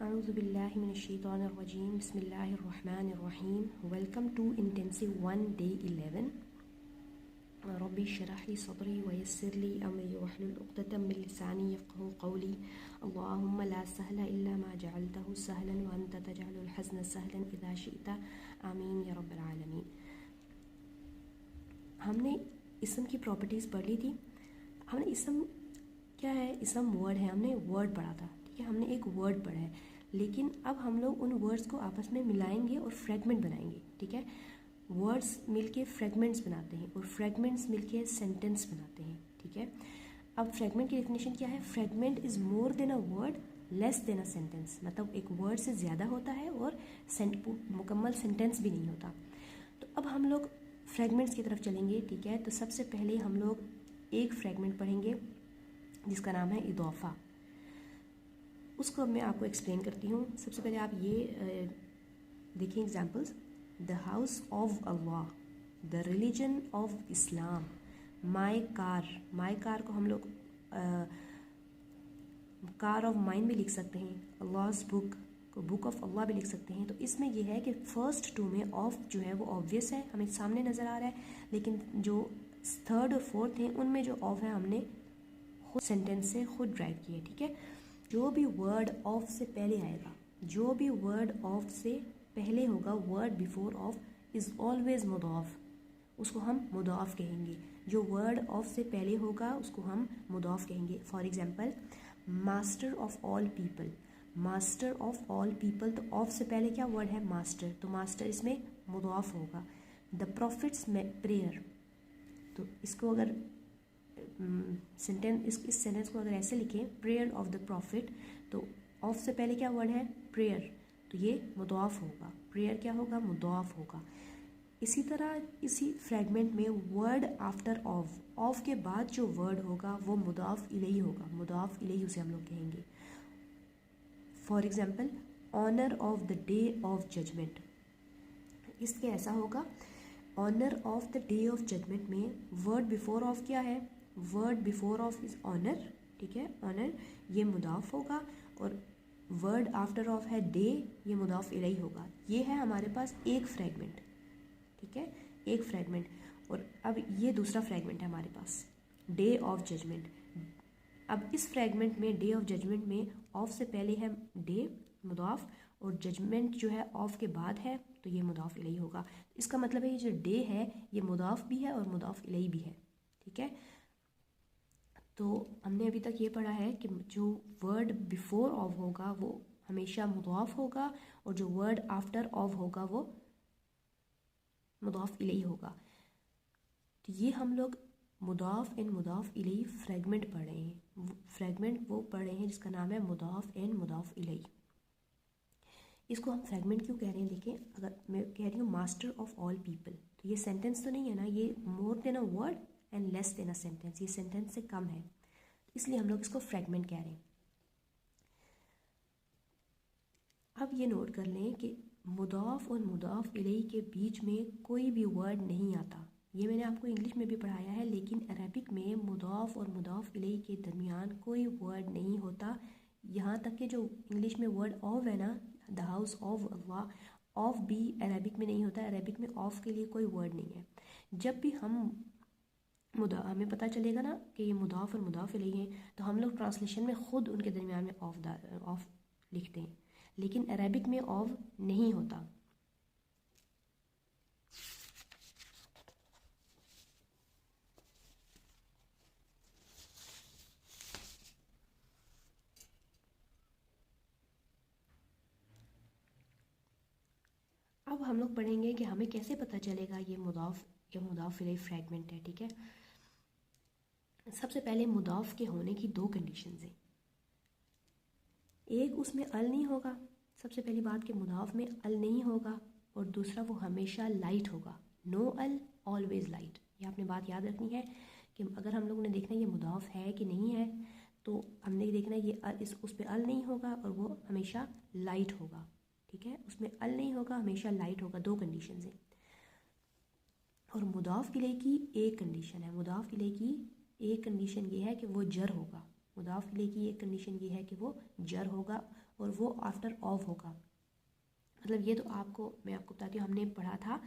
Auzubillahiminash-shaytanir-rajim. Bismillahir-rahmanir-rahim. Welcome to Intensive 1 Day 11. Rabbi shrah li sadri wa yassir li amri wahlul uqdatam min lisani yafqahu qawli. Allahumma la sahla illa ma ja'altahu sahlan wa anta taj'alul hazna sahlan idha shi'ta. आमीन या rubble आलमीन। हमने इसम की properties पढ़ ली थी। हमने इसम क्या है, इसम वर्ड है, हमने वर्ड पढ़ा था, ठीक है। हमने एक वर्ड पढ़ा है, लेकिन अब हम लोग उन वर्ड्स को आपस में मिलाएंगे और फ्रेगमेंट बनाएंगे, ठीक है। वर्ड्स मिलके फ्रेगमेंट्स बनाते हैं और फ्रेगमेंट्स मिलके सेंटेंस बनाते हैं, ठीक है। अब फ्रेगमेंट की डेफिनेशन क्या है? Fragment is more than a word less than a sentence. मतलब एक वर्ड से ज़्यादा होता है और मुकम्मल सेंटेंस भी नहीं होता। तो अब हम लोग फ्रेगमेंट्स की तरफ चलेंगे, ठीक है। तो सबसे पहले हम लोग एक फ्रेगमेंट पढ़ेंगे जिसका नाम है इदोफ़ा। उसको अब मैं आपको एक्सप्लेन करती हूँ। सबसे पहले आप ये देखिए examples. The house of Allah, the religion of Islam, my car. My car को हम लोग कार ऑफ माइन भी लिख सकते हैं। अल्लाह's बुक को बुक ऑफ अल्लाह भी लिख सकते हैं। तो इसमें यह है कि फर्स्ट टू में ऑफ जो है वो ऑब्वियस है, हमें सामने नज़र आ रहा है, लेकिन जो थर्ड और फोर्थ हैं उनमें जो ऑफ है हमने खुद सेंटेंस से खुद राइट किया, ठीक है। जो भी वर्ड ऑफ से पहले आएगा, जो भी वर्ड ऑफ से पहले होगा, word before of is always मुदाफ, उसको हम मुदाफ कहेंगे। जो वर्ड ऑफ से पहले होगा उसको हम मुदाफ कहेंगे। For example, master of all people. Master of all people, तो ऑफ से पहले क्या वर्ड है? मास्टर, तो मास्टर इसमें मुदाफ होगा। द प्रॉफिट्स प्रेयर, तो इसको अगर सेंटेंस इस सेंटेंस को अगर ऐसे लिखें, प्रेयर ऑफ द प्रॉफिट, तो ऑफ से पहले क्या वर्ड है? प्रेयर, तो ये मुदाफ होगा। प्रेयर क्या होगा? मुदाफ होगा। इसी तरह इसी फ्रेगमेंट में वर्ड आफ्टर ऑफ, ऑफ के बाद जो वर्ड होगा वो मुदाफ इलैही होगा। मुदाफ इलैही उसे हम लोग कहेंगे। For example, honour of the day of judgement, इसके ऐसा होगा, honour of the day of judgement में वर्ड बिफोर ऑफ क्या है? Word before of is honour, ठीक है। ऑनर ये मुदाफ होगा और वर्ड आफ्टर ऑफ है डे, ये मुदाफ इलैही होगा। ये है हमारे पास एक फ्रेगमेंट, ठीक है, एक फ्रेगमेंट। और अब ये दूसरा फ्रेगमेंट है हमारे पास, डे ऑफ जजमेंट। अब इस फ्रेगमेंट में डे ऑफ जजमेंट में ऑफ से पहले है डे मुदाफ और जजमेंट जो है ऑफ के बाद है, तो ये मुदाफ इलैही होगा। इसका मतलब है ये जो डे है ये मुदाफ भी है और मुदाफ इलैही भी है, ठीक है। तो हमने अभी तक ये पढ़ा है कि जो वर्ड बिफोर ऑफ होगा वो हमेशा मुदाफ होगा और जो वर्ड आफ्टर ऑफ होगा वो मुदाफ इलैही होगा। तो ये हम लोग मुदाफ एंड मुदाफ इलैही फ्रेगमेंट पढ़ रहे हैं। फ्रेगमेंट वो पढ़ रहे हैं जिसका नाम है मुदाफ एंड मुदाफ इलैही। इसको हम फ्रेगमेंट क्यों कह रहे हैं? देखें, अगर मैं कह रही हूँ मास्टर ऑफ ऑल पीपल, तो ये सेंटेंस तो नहीं है ना, ये more than a word and less than a sentence, ये सेंटेंस से कम है, इसलिए हम लोग इसको फ्रेगमेंट कह रहे हैं। अब ये नोट कर लें कि मुदाफ और मुदाफ इलैही के बीच में कोई भी वर्ड नहीं आता। ये मैंने आपको इंग्लिश में भी पढ़ाया है, लेकिन अरबिक में मुदाफ और मुदाफ इलैही के दरमियान कोई वर्ड नहीं होता। यहाँ तक कि जो इंग्लिश में वर्ड ऑफ है ना, the house of Allah, of भी अरबिक में नहीं होता। अरबिक में ऑफ के लिए कोई वर्ड नहीं है। जब भी हमें पता चलेगा ना कि ये मुदाफ और मुदाफ इलैही है, तो हम लोग ट्रांसलेशन में ख़ुद उनके दरमियान में ऑफ लिखते हैं, लेकिन अरबिक में ऑफ नहीं होता। अब हम लोग पढ़ेंगे कि हमें कैसे पता चलेगा ये मुदाफ या मुदाफ इलैही फ्रेगमेंट है, ठीक है। सबसे पहले मुदाफ के होने की दो कंडीशंस हैं। एक, उसमें अल नहीं होगा। सबसे पहली बात कि मुदाफ में अल नहीं होगा, और दूसरा वो हमेशा लाइट होगा। नो अल, ऑलवेज लाइट। ये आपने बात याद रखनी है कि अगर हम लोगों ने देखना है ये मुदाफ है कि नहीं है, तो हमने देखना है ये उस पर अल नहीं होगा और वो हमेशा लाइट होगा, ठीक है। उसमें अल नहीं होगा, हमेशा लाइट होगा। दो कंडीशन है। और मुदाफ इलैही की एक कंडीशन है। मुदाफ इलैही की एक कंडीशन ये है कि वो जर होगा। मुदाफ इलैही की एक कंडीशन ये है कि वो जर होगा, और वो आफ्टर ऑफ होगा। मतलब ये तो मैं आपको बताती हूँ, हमने पढ़ा था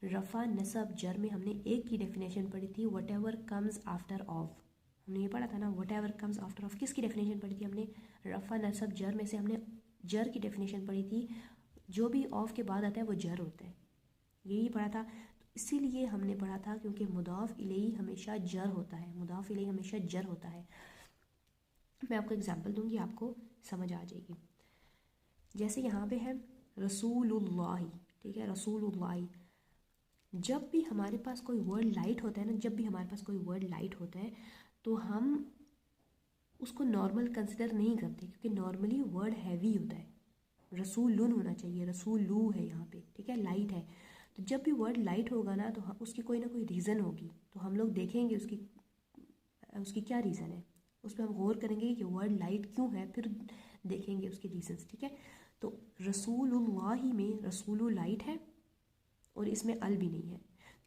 रफ़ा नसब जर में हमने एक की डेफिनेशन पढ़ी थी, what ever comes after of. हमने ये पढ़ा था ना, what ever comes after of किसकी डेफिनेशन पढ़ी थी हमने? रफ़ा नसब जर में से हमने जर की डेफिनेशन पढ़ी थी, जो भी ऑफ के बाद आता है वो जर होता है, यही पढ़ा था। तो इसीलिए हमने पढ़ा था क्योंकि मुदाफ इलैही हमेशा जर होता है, मुदाफ इलैही हमेशा जर होता है। मैं आपको एग्जांपल दूंगी, आपको समझ आ जाएगी। जैसे यहाँ पे है रसूलुल्लाही, ठीक है, रसूलुल्लाही। जब भी हमारे पास कोई वर्ड लाइट होता है ना, जब भी हमारे पास कोई वर्ड लाइट होता है तो हम उसको नॉर्मल कंसिडर नहीं करते, क्योंकि नॉर्मली वर्ड हैवी होता है। रसूलुन होना चाहिए, रसूलू है यहाँ पे, ठीक है, लाइट है। तो जब भी वर्ड लाइट होगा ना तो उसकी कोई ना कोई रीज़न होगी, तो हम लोग देखेंगे उसकी क्या रीज़न है, उस पर हम गौर करेंगे कि वर्ड लाइट क्यों है, फिर देखेंगे उसके रीजंस, ठीक है। तो रसूलुल्लाही में रसूलु लाइट है और इसमें अल भी नहीं है,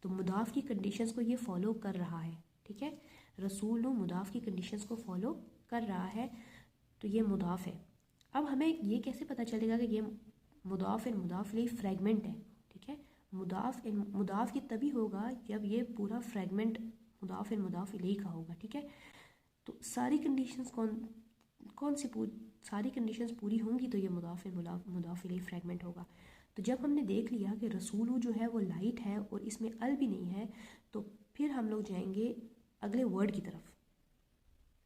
तो मुदाफ की कंडीशंस को ये फॉलो कर रहा है, ठीक है। रसूलु मुदाफ की कंडीशंस को फॉलो कर रहा है, तो ये मुदाफ है। अब हमें ये कैसे पता चलेगा कि ये मुदाफ एंड मुदाफ इलैही फ्रैगमेंट है, ठीक है। मुदाफ ये तभी होगा जब ये पूरा फ्रैगमेंट मुदाफ एंड मुदाफ इलैही का होगा, ठीक है। तो सारी कंडीशंस सारी कंडीशंस पूरी होंगी तो ये मुदाफ इलैही फ्रैगमेंट होगा। तो जब हमने देख लिया कि रसूलु जो है वो लाइट है और इसमें अल भी नहीं है, तो फिर हम लोग जाएंगे अगले वर्ड की तरफ,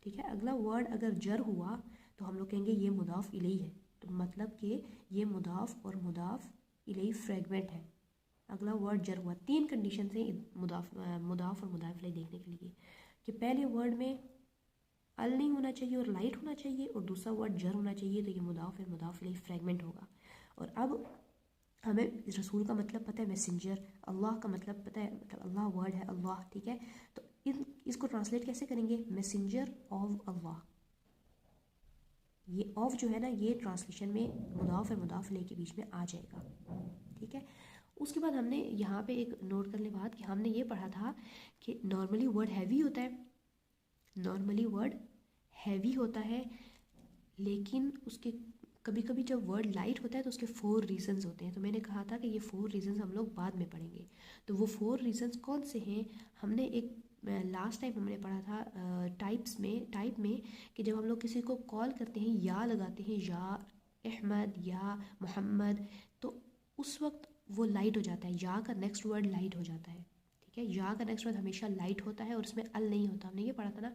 ठीक है। अगला वर्ड अगर जर हुआ तो हम लोग कहेंगे ये मुदाफ इलैही है, तो मतलब कि ये मुदाफ और मुदाफ इलैही फ्रैगमेंट है। अगला वर्ड जर हुआ, 3 कंडीशन से मुदाफ और मुदाफ इलैही देखने के लिए, कि पहले वर्ड में अल नहीं होना चाहिए और लाइट होना चाहिए, और दूसरा वर्ड जर होना चाहिए, तो ये मुदाफ और मुदाफ इलैही फ्रैगमेंट होगा। और अब हमें रसूल का मतलब पता है मैसेंजर, अल्लाह का मतलब पता है, मतलब अल्लाह वर्ड है अल्लाह, ठीक है। तो इसको ट्रांसलेट कैसे करेंगे? मैसेंजर ऑफ अल्लाह। ये ऑफ जो है ना, ये ट्रांसलेशन में मुदाफ और मुदाफ इलैही के बीच में आ जाएगा, ठीक है। उसके बाद हमने यहाँ पे एक नोट कर ले बात, कि हमने ये पढ़ा था कि नॉर्मली वर्ड हैवी होता है, नॉर्मली वर्ड हैवी होता है, लेकिन उसके कभी कभी जब वर्ड लाइट होता है तो उसके 4 रीजंस होते हैं। तो मैंने कहा था कि ये 4 रीजंस हम लोग बाद में पढ़ेंगे। तो वो 4 रीजंस कौन से हैं? हमने एक लास्ट टाइम हमने पढ़ा था टाइप में कि जब हम लोग किसी को कॉल करते हैं, या लगाते हैं, या अहमद या मोहम्मद, तो उस वक्त वो लाइट हो जाता है, या का नेक्स्ट वर्ड लाइट हो जाता है, ठीक है। या का नेक्स्ट वर्ड हमेशा लाइट होता है और उसमें अल नहीं होता, हमने ये पढ़ा था ना।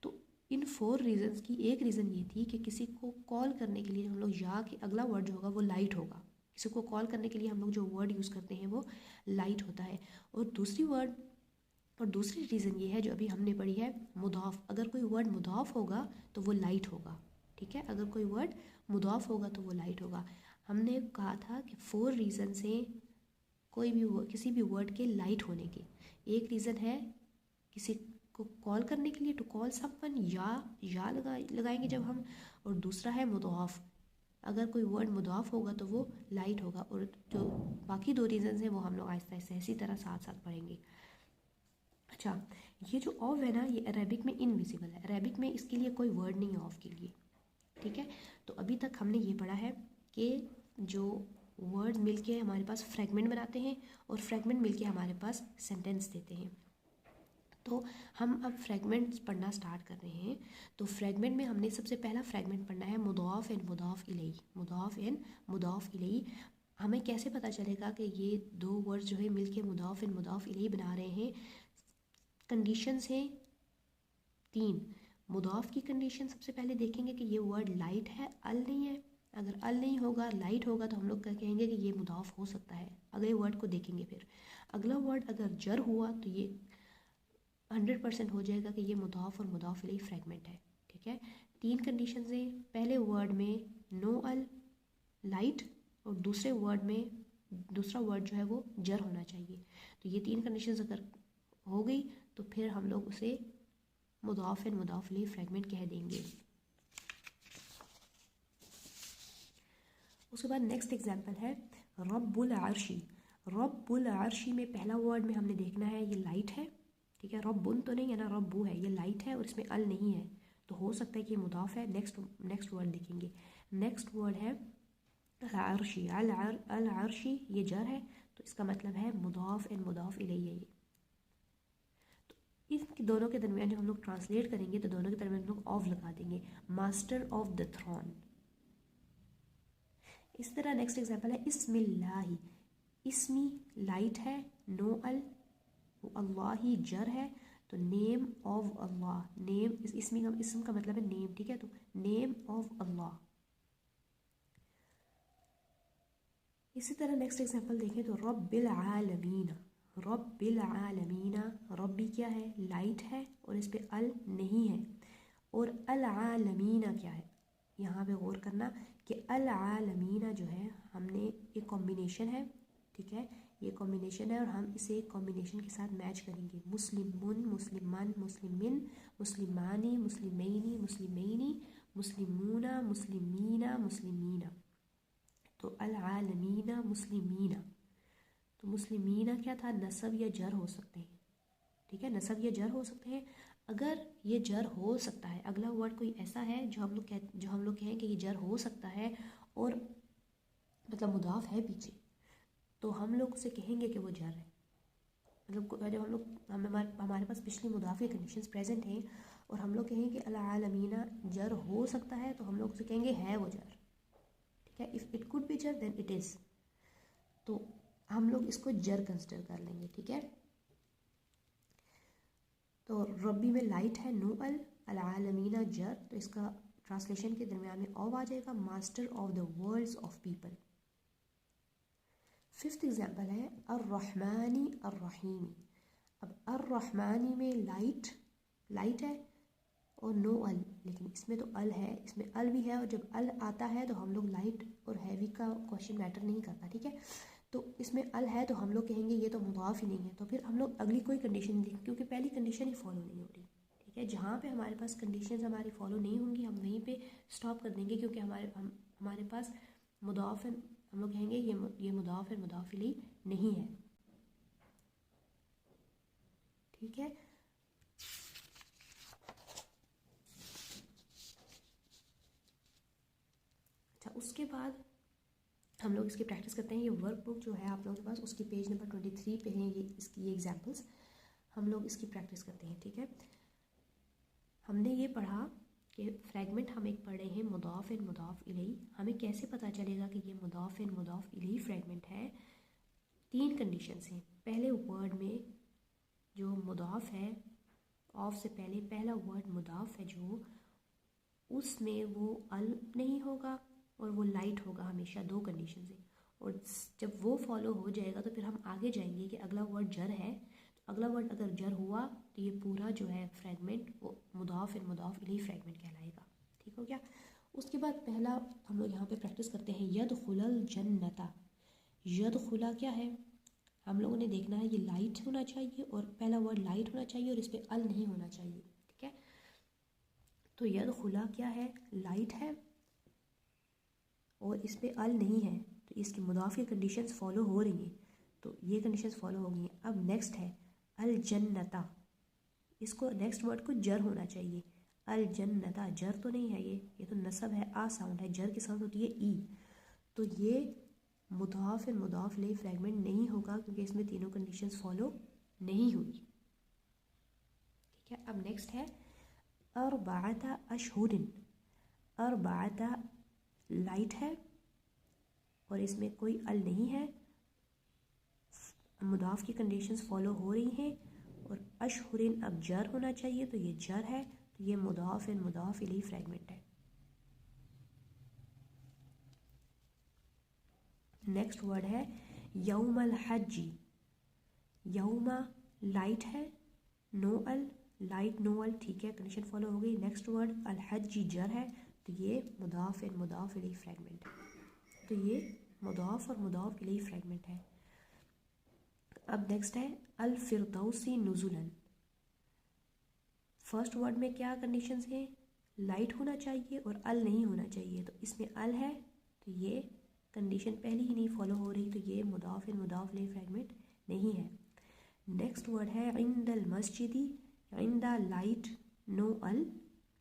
तो इन 4 रीजंस की एक रीज़न ये थी कि किसी को कॉल करने के लिए हम लोग या के अगला वर्ड जो होगा वो लाइट होगा, किसी को कॉल करने के लिए हम लोग जो वर्ड यूज़ करते हैं वो लाइट होता है। और दूसरी रीज़न ये है जो अभी हमने पढ़ी है, मुदाफ। अगर कोई वर्ड मुदाफ होगा तो वो लाइट होगा, ठीक है। अगर कोई वर्ड मुदाफ होगा तो वो लाइट होगा। हमने कहा था कि 4 रीज़न से किसी भी वर्ड के लाइट होने के। एक रीज़न है किसी को कॉल करने के लिए, टू कॉल समवन, या लगाएंगे जब हम। और दूसरा है मुदाफ, अगर कोई वर्ड मुदाफ होगा तो वो लाइट होगा। और जो बाकी 2 रीजंस हैं वो हम लोग आहिस्ता आहिस्ता इसी तरह साथ साथ पढ़ेंगे। अच्छा, ये जो ऑफ है ना, ये अरेबिक में इनविजिबल है, अरेबिक में इसके लिए कोई वर्ड नहीं है ऑफ के लिए, ठीक है। तो अभी तक हमने ये पढ़ा है कि जो वर्ड मिलके हमारे पास फ्रैगमेंट बनाते हैं और फ्रैगमेंट मिलके हमारे पास सेंटेंस देते हैं। तो हम अब फ्रैगमेंट्स पढ़ना स्टार्ट कर रहे हैं। तो फ्रैगमेंट में हमने सबसे पहला फ्रैगमेंट पढ़ना है मुदाफ एंड मुदाफ इलैही। मुदाफ एंड मुदाफ इलैही हमें कैसे पता चलेगा कि ये 2 वर्ड्स जो है मिलके मुदाफ एंड मुदाफ इलैही बना रहे हैं? कंडीशंस हैं 3। मुदाफ की कंडीशन सबसे पहले देखेंगे कि ये वर्ड लाइट है, अल नहीं है। अगर अल नहीं होगा, लाइट होगा, तो हम लोग कहेंगे कि ये मुदाफ हो सकता है। अगले वर्ड को देखेंगे। फिर अगला वर्ड अगर जर हुआ तो ये 100% हो जाएगा कि ये मुदाफ और मुदाफ इलैही फ्रैगमेंट है, ठीक है। 3 कंडीशंस हैं, पहले वर्ड में नो अल, लाइट, और दूसरे वर्ड में दूसरा वर्ड जो है वो जर होना चाहिए। तो ये 3 कंडीशंस अगर हो गई तो फिर हम लोग उसे मुदाफ एंड मुदाफ इलैही फ्रैगमेंट कह देंगे। उसके बाद नेक्स्ट एग्जांपल है रब्बुल अर्शी। रब्बुल अर्शी में पहला वर्ड में हमने देखना है ये लाइट है, ठीक है। रब्बुन तो नहीं है ना, रब्बू है, ये लाइट है और इसमें अल नहीं है, तो हो सकता है कि ये मुदाफ है। नेक्स्ट वर्ड देखेंगे, नेक्स्ट वर्ड है अल-अर्शी। अल-अर्शी ये जर है, तो इसका मतलब है मुदाफ एंड मुदाफ इलैहि है ये। तो इन दोनों के दरमियान जब हम लोग ट्रांसलेट करेंगे तो दोनों के दरमियान हम लोग ऑफ लगा देंगे, मास्टर ऑफ द थ्रोन। इस तरह नेक्स्ट एग्जांपल है इस्मिल्लाही। इसमी लाइट है, नो अल, अल्लाह ही जर है, तो नेम ऑफ अल्लाह। नेम इसम का मतलब है नेम, ठीक है, तो नेम ऑफ अल्लाह। इसी तरह नेक्स्ट एग्जांपल देखें तो रब्बिल आलमीना। रब्बिल आलमीना, रब्बी क्या है, लाइट है और इस पे अल नहीं है। और अल आलमीना क्या है, यहाँ पे गौर करना कि अल आलमीना जो है हमने एक कॉम्बिनेशन है, ठीक है, ये कॉम्बिनेशन है और हम इसे कॉम्बिनेशन के साथ मैच करेंगे। मुस्लिमुन, मुस्लिमान, मुस्लिमिन, मुस्लिमानी, मुस्लिमैनी, मुस्लिमैनी, मुस्लिमूना, मुस्लिमीना, मुस्लिमीना। तो अल आलमीना मुस्लिमीना, तो मुस्लिमीना क्या था, नसब या जर हो सकते हैं, ठीक है, नसब या जर हो सकते हैं। अगर ये जर हो सकता है, अगला वर्ड कोई ऐसा है जो हम लोग कहें कि ये जर हो सकता है और मतलब मुदाफ है पीछे, तो हम लोग उसे कहेंगे कि वो जर है। मतलब जब हम लोग हमारे पास पिछली मुदाफ की कंडीशंस प्रेजेंट हैं और हम लोग कहें कि अल आलमीना जर हो सकता है, तो हम लोग उसे कहेंगे है वो जर, ठीक है। इफ़ इट कुड बी जर देन इट इज़, तो हम लोग इसको जर कंसिडर कर लेंगे, ठीक है। तो रब्बी में लाइट है, नो अल, अल आलमीना जर, तो इसका ट्रांसलेशन के दरमियान में ऑफ आ जाएगा, master of the worlds of people. Fifth example है अर्रहमानी अर्रहीमी। अब अर्रहमानी में लाइट है और नो अल, लेकिन इसमें तो अल है, इसमें अल भी है, और जब अल आता है तो हम लोग लाइट और हैवी का क्वेश्चन मैटर नहीं करता, ठीक है। तो इसमें अल है तो हम लोग कहेंगे ये तो मुदाफ ही नहीं है, तो फिर हम लोग अगली कोई कंडीशन देखें, क्योंकि पहली कंडीशन ही फॉलो नहीं हो रही, ठीक है। जहाँ पे हमारे पास कंडीशंस हमारी फॉलो नहीं होंगी हम वहीं पे स्टॉप कर देंगे, क्योंकि हमारे पास मुदाफ, हम लोग कहेंगे ये मुदाफ है, मुदाफ इलैहि नहीं है, ठीक है। अच्छा, उसके बाद हम लोग इसकी प्रैक्टिस करते हैं। ये वर्कबुक जो है आप लोगों के पास, उसकी पेज नंबर 23 पे हैं ये एग्जाम्पल्स, हम लोग इसकी प्रैक्टिस करते हैं, ठीक है। हमने ये पढ़ा कि फ्रैगमेंट हम एक पढ़े हैं मुदाफ एंड मुदाफ इलैहि। हमें कैसे पता चलेगा कि ये मुदाफ एंड मुदाफ इलैहि फ्रैगमेंट है। 3 कंडीशंस हैं। पहले वर्ड में जो मुदाफ है, ऑफ से पहले पहला वर्ड मुदाफ है जो, उसमें वो अल नहीं होगा और वो लाइट होगा हमेशा, 2 कंडीशन से। और जब वो फॉलो हो जाएगा तो फिर हम आगे जाएंगे कि अगला वर्ड जर है, तो अगला वर्ड अगर जर हुआ तो ये पूरा जो है फ्रैगमेंट वो मुदाफ एंड मुदाफ इलैहि फ्रैगमेंट कहलाएगा, ठीक हो गया। उसके बाद पहला हम लोग यहाँ पे प्रैक्टिस करते हैं यदखुलल जन्नता। यदखुला क्या है, हम लोगों ने देखना है ये लाइट होना चाहिए और पहला वर्ड लाइट होना चाहिए और इस पर अल नहीं होना चाहिए, ठीक है। तो यदखुला क्या है, लाइट है और इस पर अल नहीं है, तो इसकी मुदाफ की कंडीशंस फॉलो हो रही हैं, तो ये कंडीशंस फॉलो हो गई हैं। अब नेक्स्ट है अल जन्नता, इसको नेक्स्ट वर्ड को जर होना चाहिए। अल जन्नता जर तो नहीं है, ये तो नसब है, आ साउंड है, जर की साउंड होती है ई, तो ये मुदाफ एंड मुदाफ इलैहि फ्रैगमेंट नहीं होगा, क्योंकि इसमें तीनों कंडीशंस फॉलो नहीं हुई, ठीक है। अब नेक्स्ट है अर्बाअता अशहुरिन। अर्बाअता लाइट है और इसमें कोई अल नहीं है, मुदाफ की कंडीशंस फॉलो हो रही हैं, और अशहुरिन अब जर होना चाहिए, तो ये जर है, तो ये मुदाफ एंड मुदाफ इलैहि फ्रैगमेंट है। नेक्स्ट वर्ड है यौमल हज्जी। यौमा लाइट है, नो अल, लाइट नो अल, ठीक है, कंडीशन फॉलो हो गई। नेक्स्ट वर्ड अल हज्जी जर है, तो ये मुदाफ एंड मुदाफ इलैहि फ्रैगमेंट है, तो ये मुदाफ और मुदाफ इलैहि फ्रैगमेंट है। अब नेक्स्ट है अल फिरदौसी नुजुलन। फर्स्ट वर्ड में क्या कंडीशंस हैं, लाइट होना चाहिए और अल नहीं होना चाहिए, तो इसमें अल है, तो ये कंडीशन पहली ही नहीं फॉलो हो रही, तो ये मुदाफ एंड मुदाफ इलैहि फ्रैगमेंट नहीं है। नेक्स्ट वर्ड है इंदल मस्जिदी। इंदा लाइट नो अल,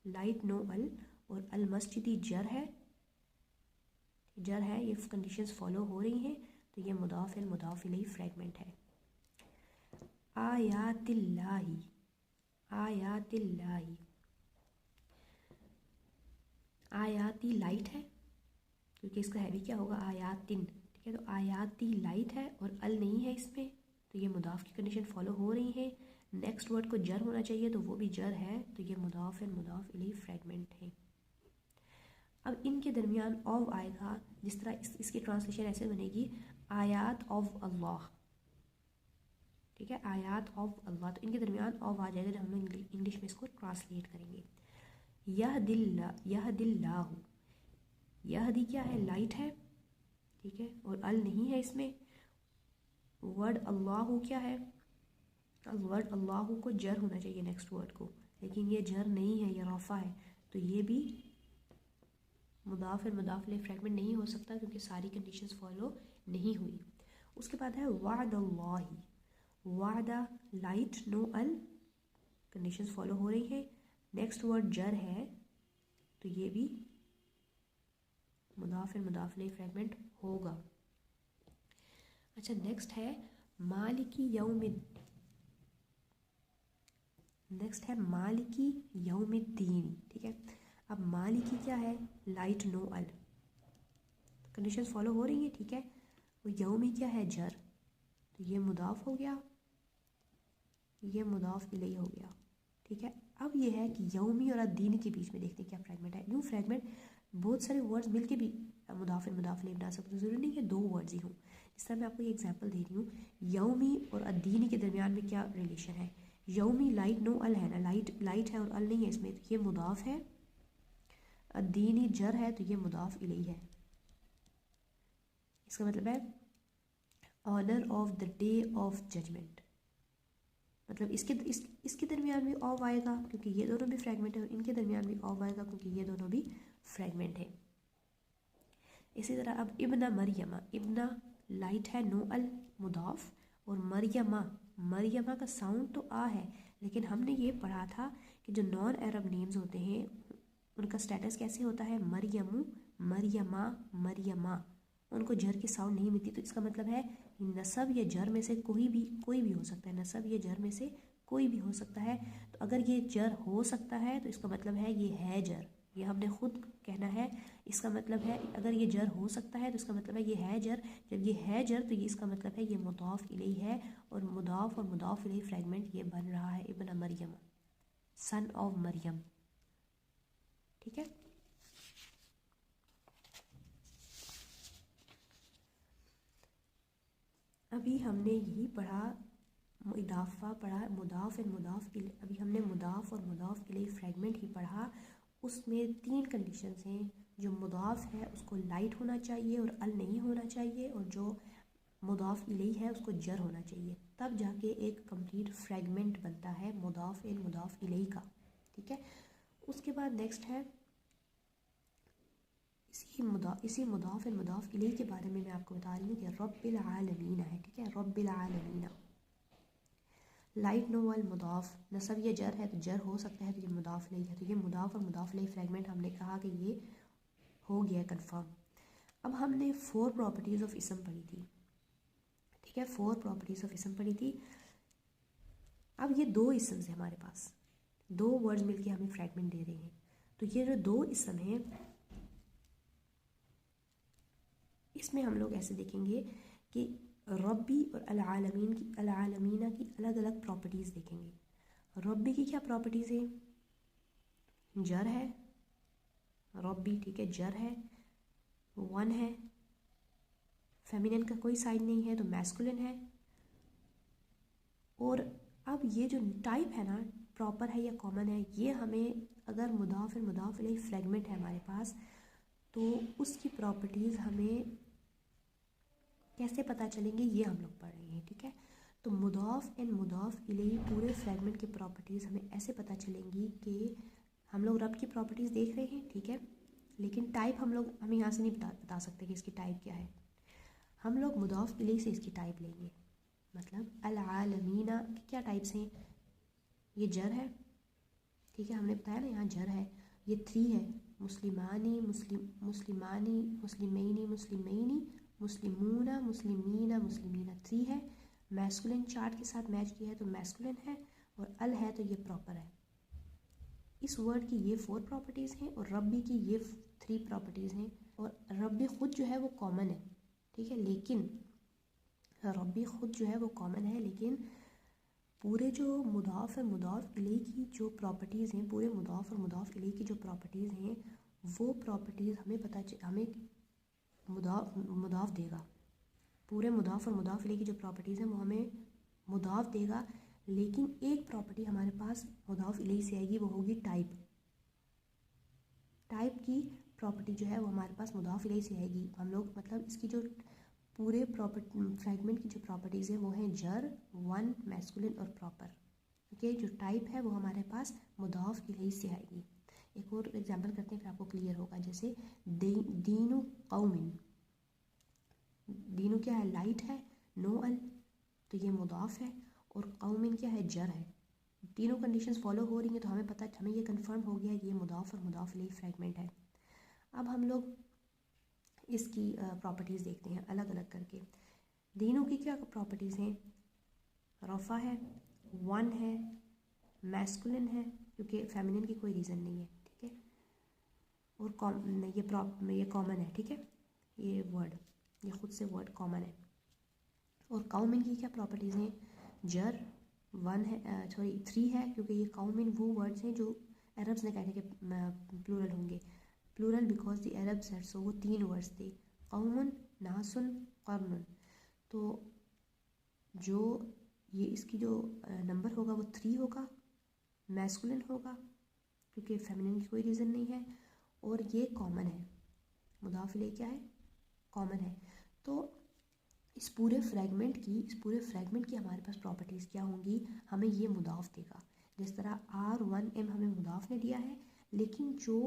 लाइट नो अल, और अल मस्जिदी जर है, जर है, ये कंडीशंस फॉलो हो रही हैं, तो ये मुदाफ इल मुदाफ इलैहि फ्रैगमेंट है। आयातिल्लाही, आयातिल्लाही, आयाती लाइट है क्योंकि इसका हैवी क्या होगा, आयातिन, ठीक है। तो आयाती लाइट है और अल नहीं है इसमें, तो ये मुदाफ की कंडीशन फॉलो हो रही है। नेक्स्ट वर्ड को जर होना चाहिए, तो वो भी जर है, तो ये मुदाफ एंड मुदाफ इलैहि फ्रैगमेंट है। अब इनके दरमियान ऑव आएगा, जिस तरह इसकी ट्रांसलेशन ऐसे बनेगी, आयात ऑफ अल्लाह, ठीक है, आयात ऑफ अल्लाह। तो इनके दरमियान ऑव आ जाएगा जब हम लोग इंग्लिश में इसको ट्रांसलेट करेंगे। यह दिल्लाहु, यह दी क्या है, लाइट है, ठीक है, और अल नहीं है इसमें। वर्ड अल्लाह क्या है, वर्ड अल्लाह को जर होना चाहिए नेक्स्ट वर्ड को, लेकिन ये जर नहीं है, ये रफ़ा है, तो ये भी मुदाफ और मुदाफ इलैहि फ्रैगमेंट नहीं हो सकता क्योंकि सारी कंडीशंस फॉलो नहीं हुई। उसके बाद है वादल्लाही, वादा लाइट नो अल, कंडीशंस फॉलो हो रही है। नेक्स्ट वर्ड जर है, तो ये भी मुदाफ और मुदाफ इलैहि फ्रैगमेंट होगा। अच्छा, नेक्स्ट है मालिकी यौमिद, नेक्स्ट है मालिकी यौमिद्दीन, ठीक है। अब मालिकी क्या है, लाइट नो अल, कंडीशंस फॉलो हो रही है, ठीक है। और यौमी क्या है, जर, तो ये मुदाफ हो गया, ये मुदाफ इलैहि हो गया, ठीक है। अब ये है कि यौमी और अद्दीन के बीच में देखते हैं क्या फ्रैगमेंट है। यूँ फ्रैगमेंट बहुत सारे वर्ड्स मिलके भी मुदाफ और मुदाफ इलैहि बना सकते, ज़रूरी नहीं कि दो वर्ड्स ही हों। जिस तरह मैं आपको ये एग्जांपल दे रही हूँ, यौमी और अद्दीन के दरमियान में क्या रिलेशन है, यौमी लाइट नो अल है ना, लाइट है और अल नहीं है इसमें, तो ये मुदाफ है। अद्दीनी जर है, तो ये मुदाफ इलैहि है। इसका मतलब है honour of the day of judgement, मतलब इसके दरमियान भी ऑफ आएगा क्योंकि ये दोनों भी फ्रैगमेंट है, और इनके दरमियान भी ऑफ आएगा क्योंकि ये दोनों भी फ्रैगमेंट है। इसी तरह अब इब्ना मरियमा, इब्ना लाइट है नो अल, मुदाफ, और मरियमा, मरियमा का साउंड तो आ है, लेकिन हमने ये पढ़ा था कि जो नॉन अरब नेम्स होते हैं उनका स्टेटस कैसे होता है, मरियमु, मरियमा, मरियमा, उनको जर की साउंड नहीं मिलती। तो इसका मतलब है नसब या जर में से कोई भी हो सकता है, नसब या जर में से कोई भी हो सकता है। तो अगर ये जर हो सकता है तो इसका मतलब है ये है जर, ये हमने खुद कहना है। इसका मतलब है अगर ये जर हो सकता है तो इसका मतलब है ये है जर, जब ये है जर तो ये इसका मतलब है ये मुदाफ इलैहि है, और मुदाफ इलैहि फ्रैगमेंट ये बन रहा है इब्न मरियम, सन ऑफ मरियम, ठीक है। अभी हमने यही पढ़ा, इदाफ़ा पढ़ा, मुदाफ एंड मुदाफ इलैहि, अभी हमने मुदाफ और मुदाफ इलैहि फ्रैगमेंट ही पढ़ा। उसमें 3 कंडीशंस हैं, जो मुदाफ है उसको लाइट होना चाहिए और अल नहीं होना चाहिए, और जो मुदाफ इलैहि है उसको जर होना चाहिए, तब जाके एक कंप्लीट फ्रैगमेंट बनता है मुदाफ एंड मुदाफ इलैहि का, ठीक है। उसके बाद नेक्स्ट है इसी मुदाफ एंड मुदाफ इलैहि के बारे में मैं आपको बता रही हूँ कि रब्बिल आलमीन है, ठीक है, रब्बिल आलमीन। लाइट नो वाल मुदाफ, नसब ये जर है तो जर हो सकता है, तो ये मुदाफ इलैहि है, तो ये मुदाफ और मुदाफ इलैहि फ्रैगमेंट हमने कहा कि ये हो गया कंफर्म। अब हमने 4 प्रॉपर्टीज़ ऑफ इसम पढ़ी थी, ठीक है, 4 प्रॉपर्टीज़ ऑफ इसम पढ़ी थी। अब ये 2 इसम्स हैं हमारे पास, 2 वर्ड्स मिलके हमें फ्रैगमेंट दे रहे हैं। तो ये जो 2 इसम हैं इसमें हम लोग ऐसे देखेंगे कि रब्बी और अल-आलमीना की अलग अलग प्रॉपर्टीज़ देखेंगे। रब्बी की क्या प्रॉपर्टीज़ है, जर है, रब्बी, ठीक है, जर है, 1 है, फेमिनिन का कोई साइन नहीं है तो मैस्कुलिन है। और अब ये जो टाइप है ना, प्रॉपर है या कॉमन है, ये हमें अगर मुदाफ और मुदाफ इलैहि फ्रैगमेंट है हमारे पास तो उसकी प्रॉपर्टीज़ हमें कैसे पता चलेंगे ये हम लोग पढ़ रहे हैं, ठीक है। तो मुदाफ एंड मुदाफ इलैहि पूरे फ्रैगमेंट की प्रॉपर्टीज़ हमें ऐसे पता चलेंगी कि हम लोग रब की प्रॉपर्टीज़ देख रहे हैं, ठीक है, लेकिन टाइप हमें यहाँ से नहीं बता सकते कि इसकी टाइप क्या है। हम लोग मुदाफ इलैहि से इसकी टाइप लेंगे, मतलब अल-आलमीना की क्या टाइप्स हैं, ये जर है, ठीक है, हमने बताया ना यहाँ जर है, ये 3 है, मुस्लिमानी, मुस्लिमानी, मुस्लिमैनी, मुस्लिमैनी, मुस्लिमूना, मुस्लिमीना, मुस्लिमीना। 3 है, मैस्कुलिन चार्ट के साथ मैच किया है तो मैस्कुलिन है, और अल है तो ये प्रॉपर है। इस वर्ड की ये 4 प्रॉपर्टीज़ हैं और रब्बी की ये 3 प्रॉपर्टीज़ हैं। और रब्बी ख़ुद जो है वो कॉमन है, ठीक है, लेकिन रब्बी ख़ुद जो है वो कॉमन है, लेकिन पूरे जो मुदाफ़ और मुदाफ़ इलैही की जो प्रॉपर्टीज़ हैं, पूरे मुदाफ़ और मुदाफ़ इलैही की जो प्रॉपर्टीज़ हैं, वो प्रॉपर्टीज़ हमें मुदाफ़ देगा। पूरे मुदाफ़ और मुदाफ़ इलैही की जो प्रॉपर्टीज़ हैं वो हमें मुदाफ़ देगा, लेकिन एक प्रॉपर्टी हमारे पास मुदाफ़ इलैही से आएगी, वो होगी टाइप। टाइप की प्रॉपर्टी जो है वो हमारे पास मुदाफ़ इलैही से आएगी। हम लोग मतलब इसकी जो पूरे फ्रैगमेंट की जो प्रॉपर्टीज़ हैं वो हैं जर, वन, मैस्कुलिन और प्रॉपर। ओके, जो टाइप है वो हमारे पास मुदाफ़ इलैही से आएगी। एक और एग्जांपल करते हैं फिर आपको क्लियर होगा। जैसे दीनु कौमिन, दीनु क्या है, लाइट है, नो अल, तो ये मुदाफ़ है, और कौमिन क्या है, जर है। तीनों कंडीशंस फॉलो हो रही हैं तो हमें ये कंफर्म हो गया कि ये मुदाफ़ और मुदाफ़ इलैही फ्रैगमेंट है। अब हम लोग इसकी प्रॉपर्टीज़ देखते हैं अलग अलग करके। दीनों की क्या प्रॉपर्टीज़ हैं, रफ़ा है, वन है, मैस्कुलिन है क्योंकि फेमिनिन की कोई रीज़न नहीं है, ठीक है, और ये कॉमन है, ठीक है, ये वर्ड, ये ख़ुद से वर्ड कॉमन है। और कौमिन की क्या प्रॉपर्टीज़ हैं, जर, वन है, सॉरी 3 है, क्योंकि ये कौमिन वो वर्ड्स हैं जो अरब्स ने कहा था कि प्लूरल होंगे। Plural because the Arabs said so, वो 3 वर्ड्स थे, कौमुन, नासुन, कर्नुन। तो जो ये इसकी जो नंबर होगा वो 3 होगा, मैस्कुलिन होगा क्योंकि फेमिनिन की कोई रीज़न नहीं है, और ये कॉमन है, मुदाफ़ इलैही क्या है, कॉमन है। तो इस पूरे फ्रैगमेंट की हमारे पास प्रॉपर्टीज़ क्या होंगी, हमें ये मुदाफ़ देगा। जिस तरह R1M हमें मुदाफ़ ने दिया है, लेकिन जो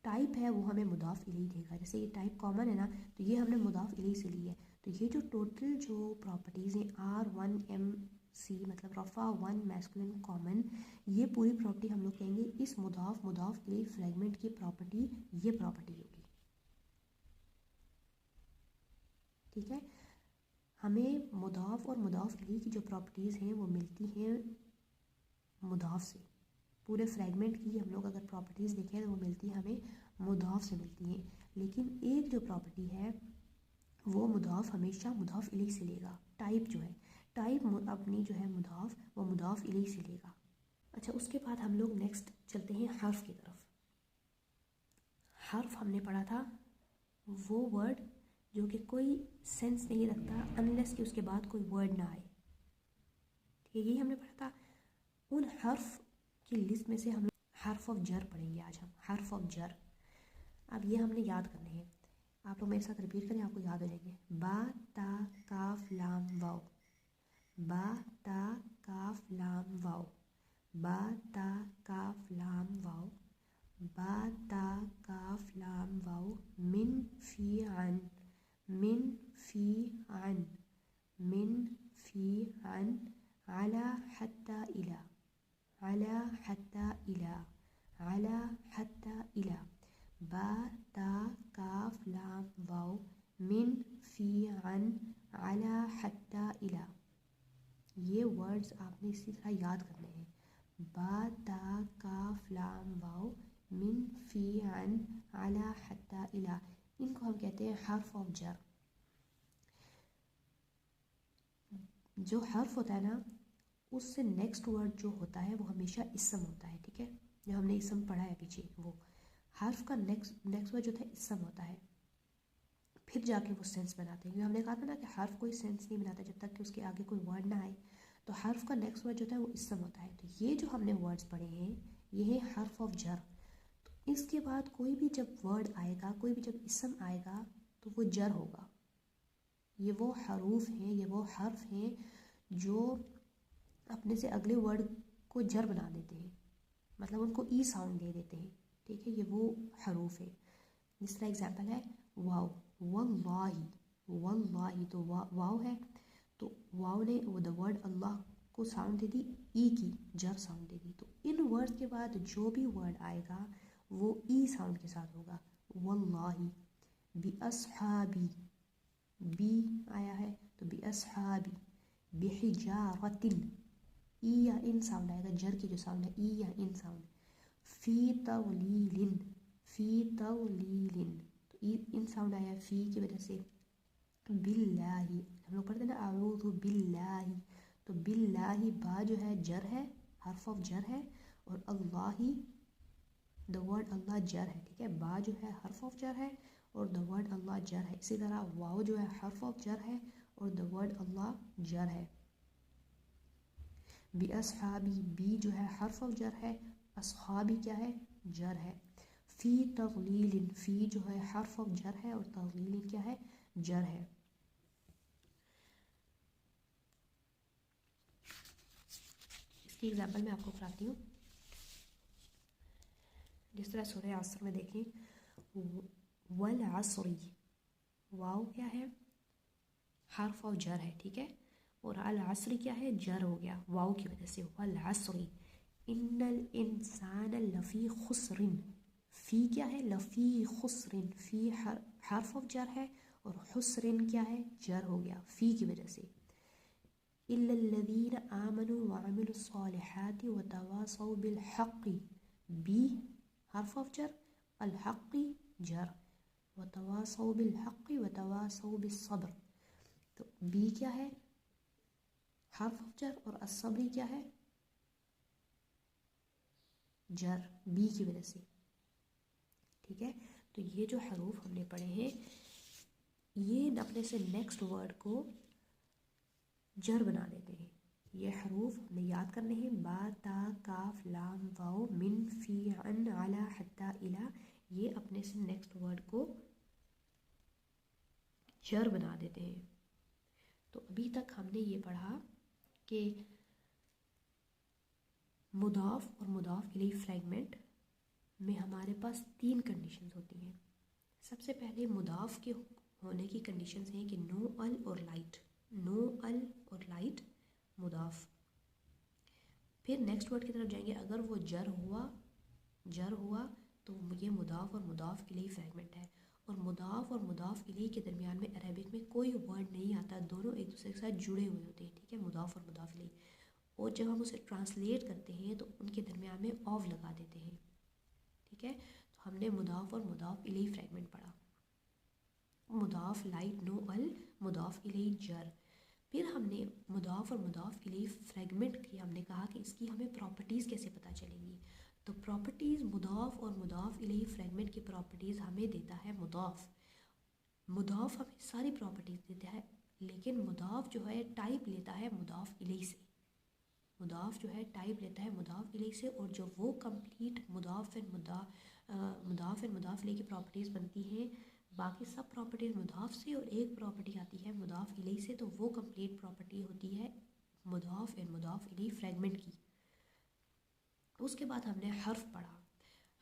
टाइप है वो हमें मुदाफ़ इलैही देगा। जैसे ये टाइप कॉमन है ना, तो ये हमने मुदाफ़ इलैही से ली है, तो ये जो टोटल जो प्रॉपर्टीज़ हैं R1MC मतलब रफ़ा, वन, मैस्कुलिन, कॉमन, ये पूरी प्रॉपर्टी हम लोग कहेंगे इस मुदाफ़ इलैही फ्रैगमेंट की प्रॉपर्टी, ये प्रॉपर्टी होगी, ठीक है। हमें मुदाफ़ और मुदाफ़ इलैही की जो प्रॉपर्टीज़ हैं वो मिलती हैं मुदाफ़ से। पूरे फ्रैगमेंट की हम लोग अगर प्रॉपर्टीज़ देखें तो वो मिलती हैं हमें मुदाफ़ से मिलती हैं, लेकिन एक जो प्रॉपर्टी है वो मुदाफ़ हमेशा मुदाफ़ इलैही से लेगा। टाइप जो है, टाइप अपनी जो है मुदाफ़, वो मुदाफ़ इलैही से लेगा। अच्छा, उसके बाद हम लोग नेक्स्ट चलते हैं हर्फ की तरफ। हर्फ हमने पढ़ा था वो वर्ड जो कि कोई सेंस नहीं रखता अनलेस कि उसके बाद कोई वर्ड ना आए, ठीक है, यही हमने पढ़ा था। उन हर्फ की लिस्ट में से हम हर्फ ऑफ जर पढ़ेंगे आज हम, हर्फ ऑफ जर। अब ये हमने याद करने हैं, आप लोग मेरे साथ रिपीट करें, आपको याद हो जाएंगे। बा, ता, काफ, लाम, वाव, बा, ता, काफ, लाम, वाव, बा, ता, काफ, लाम, वाव, बा, ता, काफ, लाम, वाव, मिन, फी, अन, मिन, फी, अन, मिन, फी, अन, अला, हत्ता, इला, अला, हत्ता, इला, अला, हत्ता, इला, बा, ता, काफ, लाम, वाव, मिन, फी, अन, अला, हत्ता, इला। ये वर्ड्स आपने इसी तरह याद करने हैं, बा, ता, काफ, लाम, वाव, मिन, फी, अन, अला, हत्ता, इला। इनको हम कहते हैं हर्फ ऑफ जर। जो हर्फ होता है ना, उससे नेक्स्ट वर्ड जो होता है वो हमेशा इसम होता है, ठीक है, जो हमने इसम पढ़ा है पीछे, वो हर्फ का नेक्स्ट वर्ड जो था इसम होता है, फिर जाके वो सेंस बनाते हैं। क्योंकि हमने कहा था ना कि हर्फ कोई सेंस नहीं बनाता जब तक कि उसके आगे कोई वर्ड ना आए, तो हर्फ का नेक्स्ट वर्ड जो था वो इसम होता है। तो ये जो हमने वर्ड्स पढ़े हैं ये है हर्फ ऑफ जर। तो इसके बाद कोई भी जब वर्ड आएगा, कोई भी जब इसम आएगा तो वो जर होगा। ये वो हरूफ हैं, ये वो हर्फ हैं जो अपने से अगले वर्ड को जर बना देते हैं, मतलब उनको ई साउंड दे देते हैं, ठीक है, ये वो हरूफ है। जिस तरह एग्जाम्पल है वाव, वल्लाही, वल्लाही, तो वाव है, तो वाव ने वो द वर्ड अल्लाह को साउंड दे दी, ई की जर साउंड दे दी। तो इन वर्ड्स के बाद जो भी वर्ड आएगा वो ई साउंड के साथ होगा। वल्लाही, बिअस्हाबी, बी आया है तो बिअस्हाबी, बिहिजारतिन, ई या इन साउंड आएगा, जर की जो साउंड है ई या इन साउंड। फी तवलीलिन, फी तवलीलिन, तो ई इन साउंड आया फी की वजह से। बिल्लाही, हम लोग पढ़ते हैं ना अऊज़ु बिल्लाही, तो बिल्लाही बा जो है जर है, हर्फ ऑफ जर है, और अल्लाही द वर्ड अल्लाह जर है, ठीक है। बा जो है हर्फ ऑफ जर है और द वर्ड अल्लाह जर है। इसी तरह वाव जो है हर्फ ऑफ जर है और द वर्ड अल्लाह जर है। बी अस्हाबी, बी जो है हर्फ ऑफ जर है, अस्हाबी क्या है, जर है। फ़ी तगलीलिन, फ़ी जो है हर्फ ऑफ जर है और तगलीलिन क्या है, जर है। इसकी एग्जाम्पल मैं आपको कराती हूँ। जिस तरह सूरह असर में देखें, वल असरी, वाव क्या है, हर्फ ऑफ जर है, ठीक है, और अल असरी क्या है, जर हो गया वाव की वजह से। वल असरी इन्नल इंसान लफ़ी खुसरिन, फ़ी क्या है, लफ़ी खुसरिन, फ़ी हर्फ ऑफ जर है और खुसरिन क्या है, जर हो गया फ़ी की वजह से। इल्लल्लज़ीन आमनु व अमिलुस्सॉलिहाति व तवासौ बिल हक़्क़ि, बी हर्फ ऑफ जर, अल हक़्क़ि जर, व तवासौ बिल हक़्क़ि व तवासौ बिस सब्र, तो बी क्या है, हर्फ ऑफ जर, और अस्सब्री क्या है, जर, बी की वजह से, ठीक है। तो ये जो हरूफ हमने पढ़े हैं, ये अपने से नेक्स्ट वर्ड को जर बना देते हैं। ये हरूफ हमने याद करने हैं, बा ता काफ लाम वाओ मिन फी अन अला हत्ता इला, ये अपने से नेक्स्ट वर्ड को जर बना देते हैं। तो अभी तक हमने ये पढ़ा कि मुदाफ और मुदाफ इलैहि फ्रैगमेंट में हमारे पास 3 कंडीशंस होती हैं। सबसे पहले मुदाफ के होने की कंडीशंस हैं कि नो अल और लाइट, नो अल और लाइट मुदाफ। फिर नेक्स्ट वर्ड की तरफ जाएंगे, अगर वो जर हुआ तो ये मुदाफ और मुदाफ इलैहि फ्रैगमेंट है। और मुदाफ और मुदाफ इलैहि के दरमियान में अरबिक में कोई वर्ड नहीं आता, दोनों एक दूसरे के साथ जुड़े हुए होते हैं, ठीक है, मुदाफ और मुदाफ इलैहि। और जब हम उसे ट्रांसलेट करते हैं तो उनके दरमियान में ऑफ लगा देते हैं, ठीक है। तो हमने मुदाफ और मुदाफ इलैहि फ्रैगमेंट पढ़ा, मुदाफ लाइट नो अल, मुदाफ इलैहि जर। फिर हमने मुदाफ और मुदाफ इलैहि फ्रैगमेंट की, हमने कहा कि इसकी हमें प्रॉपर्टीज़ कैसे पता चलेंगी। तो प्रॉपर्टीज़ मुदाफ और मुदाफ इलैहि फ्रैगमेंट की प्रॉपर्टीज़ हमें देता है मुदाफ। मुदाफ हमें सारी प्रॉपर्टीज़ देता है, लेकिन मुदाफ जो है टाइप लेता है मुदाफ इलैहि से, मुदाफ जो है टाइप लेता है मुदाफ इलैहि से। और जो वो कंप्लीट मुदाफ एंड मुदाफ इलैहि की प्रॉपर्टीज़ बनती हैं, बाकी सब प्रॉपर्टीज़ मुदाफ से और एक प्रॉपर्टी आती है मुदाफ इलैहि से, तो वो कंप्लीट प्रॉपर्टी होती है मुदाफ एंड मुदाफ इलैहि फ्रैगमेंट की। उसके बाद हमने हर्फ पढ़ा।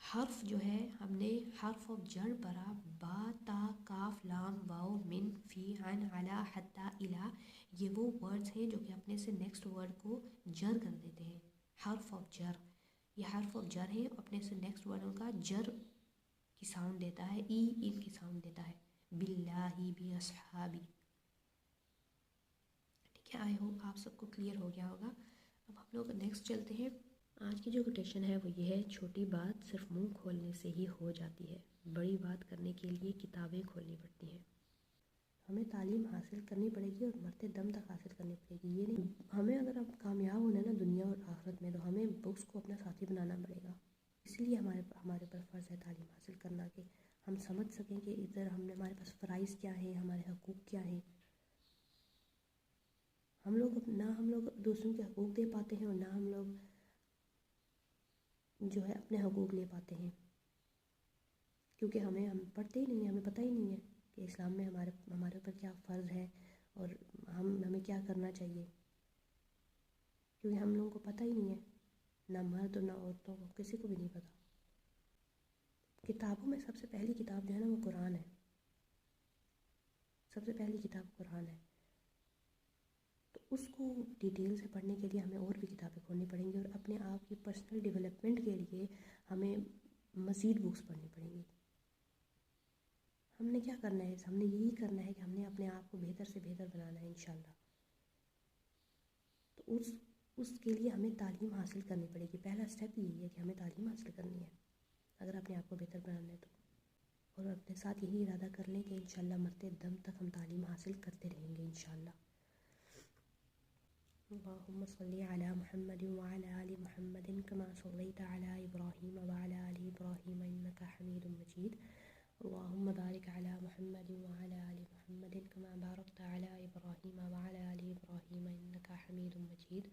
हर्फ जो है हमने हर्फ ऑफ जर पढ़ा, बा ता काफ लाम वाओ मिन फी अन अला हत्ता इला, ये वो वर्ड्स हैं जो कि अपने से नेक्स्ट वर्ड को जर कर देते हैं, हर्फ ऑफ जर। ये हर्फ ऑफ जर है, अपने से नेक्स्ट वर्ड उनका जर की साउंड देता है, ई इन की साउंड देता है, बिल्लाही बि अस्हाबी, ठीक है। आई होप आप सबको क्लियर हो गया होगा। अब हम लोग नेक्स्ट चलते हैं। आज की जो कोटेशन है वो ये है, छोटी बात सिर्फ मुंह खोलने से ही हो जाती है, बड़ी बात करने के लिए किताबें खोलनी पड़ती हैं। हमें तालीम हासिल करनी पड़ेगी और मरते दम तक हासिल करनी पड़ेगी। ये नहीं, हमें अगर अब कामयाब होना है ना दुनिया और आखिरत में, तो हमें बुक्स को अपना साथी बनाना पड़ेगा। इसलिए हमारे पर फ़र्ज़ है तालीम हासिल करना, कि हम समझ सकें कि इधर हमारे पास फ़राइज़ क्या हैं, हमारे हकूक़ क्या हैं। हम लोग दूसरों के हकूक़ दे पाते हैं और ना हम लोग जो है अपने हकूक़ ले पाते हैं, क्योंकि हम पढ़ते ही नहीं हैं, हमें पता ही नहीं है कि इस्लाम में हमारे ऊपर क्या फ़र्ज़ है और हमें क्या करना चाहिए, क्योंकि हम लोगों को पता ही नहीं है, ना मर्द और ना औरतों को, किसी को भी नहीं पता। किताबों में सबसे पहली किताब जो है ना वो कुरान है, सबसे पहली किताब कुरान है। तो उसको डिटेल से पढ़ने के लिए हमें और भी किताबें खोलनी पड़ेंगी, और अपने आप की पर्सनल डेवलपमेंट के लिए हमें मज़ीद बुक्स पढ़नी पड़ेंगी। हमने क्या करना है, हमने यही करना है कि हमने अपने आप को बेहतर से बेहतर बनाना है इंशाल्लाह। तो उसके लिए हमें तालीम हासिल करनी पड़ेगी। पहला स्टेप यही है कि हमें तालीम हासिल करनी है अगर अपने आप को बेहतर बनाना है तो। और अपने साथ यही इरादा कर लें कि इंशाल्लाह मरते दम तक हम तालीम हासिल करते रहेंगे इंशाल्लाह। अल्लाहुम्मा सल्ली अला मुहम्मद व अला आलि मुहम्मद कमा सल्लैता अला इब्राहीम व अला आलि इब्राहीम इन्नका हमीदुम मजीद। अल्लाहुम्मा बारिक अला मुहम्मद व अला आलि मुहम्मद कमा बारकता अला इब्राहीम व अला आलि इब्राहीम इन्नका हमीदुम मजीद।